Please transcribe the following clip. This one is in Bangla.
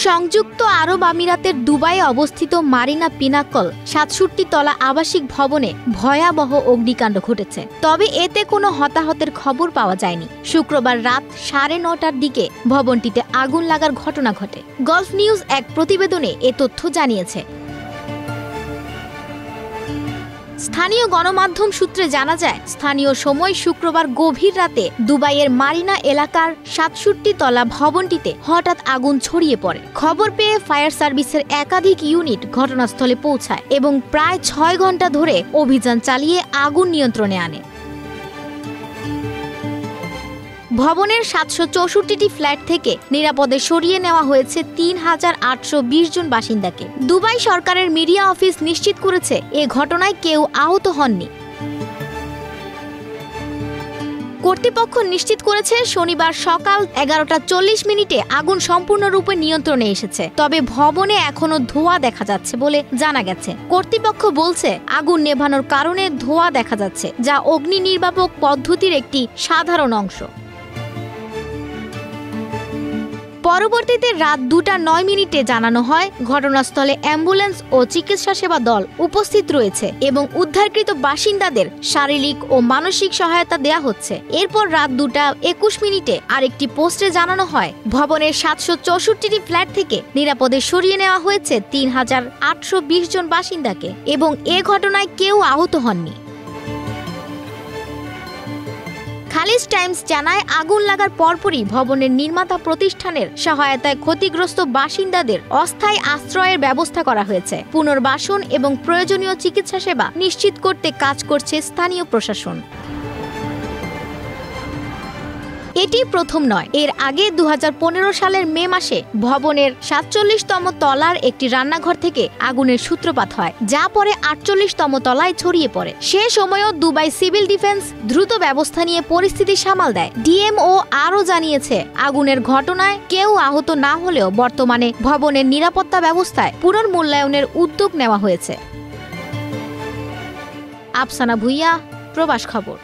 সংযুক্ত আরব আমিরাতের দুবাইয়ে অবস্থিত মারিনা পিনাকল ৬৭ তলা আবাসিক ভবনে ভয়াবহ অগ্নিকাণ্ড ঘটেছে। তবে এতে কোনো হতাহতের খবর পাওয়া যায়নি। শুক্রবার রাত ৯:৩০টার দিকে ভবনটিতে আগুন লাগার ঘটনা ঘটে। গলফ নিউজ এক প্রতিবেদনে এ তথ্য জানিয়েছে। স্থানীয় গণমাধ্যম সূত্রে জানা যায়, স্থানীয় সময় শুক্রবার গভীর রাতে দুবাইয়ের মারিনা এলাকার ৬৭ তলা ভবনটিতে হঠাৎ আগুন ছড়িয়ে পড়ে। খবর পেয়ে ফায়ার সার্ভিসের একাধিক ইউনিট ঘটনাস্থলে পৌঁছায় এবং প্রায় ৬ ঘন্টা ধরে অভিযান চালিয়ে আগুন নিয়ন্ত্রণে আনে। ভবনের ৭৬৪টি ফ্ল্যাট থেকে নিরাপদে সরিয়ে নেওয়া হয়েছে ৩,৮২০ জন বাসিন্দাকে। দুবাই সরকারের মিডিয়া অফিস নিশ্চিত করেছে, এ ঘটনায় কেউ আহত হননি। কর্তৃপক্ষ নিশ্চিত করেছে, শনিবার সকাল ১১:৪০ আগুন সম্পূর্ণরূপে নিয়ন্ত্রণে এসেছে। তবে ভবনে এখনো ধোঁয়া দেখা যাচ্ছে বলে জানা গেছে। কর্তৃপক্ষ বলছে, আগুন নেভানোর কারণে ধোঁয়া দেখা যাচ্ছে, যা অগ্নি নির্বাপক পদ্ধতির একটি সাধারণ অংশ। পরবর্তীতে রাত ২:০৯ জানানো হয়, ঘটনাস্থলে অ্যাম্বুলেন্স ও চিকিৎসা সেবা দল উপস্থিত রয়েছে এবং উদ্ধারকৃত বাসিন্দাদের শারীরিক ও মানসিক সহায়তা দেয়া হচ্ছে। এরপর রাত ২:২১ আরেকটি পোস্টে জানানো হয়, ভবনের ৭৬৪টি ফ্ল্যাট থেকে নিরাপদে সরিয়ে নেওয়া হয়েছে ৩,৮২০ জন বাসিন্দাকে এবং এ ঘটনায় কেউ আহত হননি। খালিজ টাইমস জানায়, আগুন লাগার পরপরই ভবনের নির্মাতা প্রতিষ্ঠানের সহায়তায় ক্ষতিগ্রস্ত বাসিন্দাদের অস্থায়ী আশ্রয়ের ব্যবস্থা করা হয়েছে। পুনর্বাসন এবং প্রয়োজনীয় চিকিৎসা সেবা নিশ্চিত করতে কাজ করছে স্থানীয় প্রশাসন। এটি প্রথম নয়। এর আগে ২০১৫ সালের মে মাসে ভবনের ৪৭তম তলার একটি রান্নাঘর থেকে আগুনের সূত্রপাত হয়, যা পরে ৪৮তম তলায় ছড়িয়ে পড়ে। সে সময়ও দুবাই সিভিল ডিফেন্স দ্রুত ব্যবস্থা নিয়ে পরিস্থিতি সামাল দেয়। ডিএমও আরও জানিয়েছে, আগুনের ঘটনায় কেউ আহত না হলেও বর্তমানে ভবনের নিরাপত্তা ব্যবস্থায় পুনর্মূল্যায়নের উদ্যোগ নেওয়া হয়েছে। আফসানা ভুইয়া, প্রবাস খবর।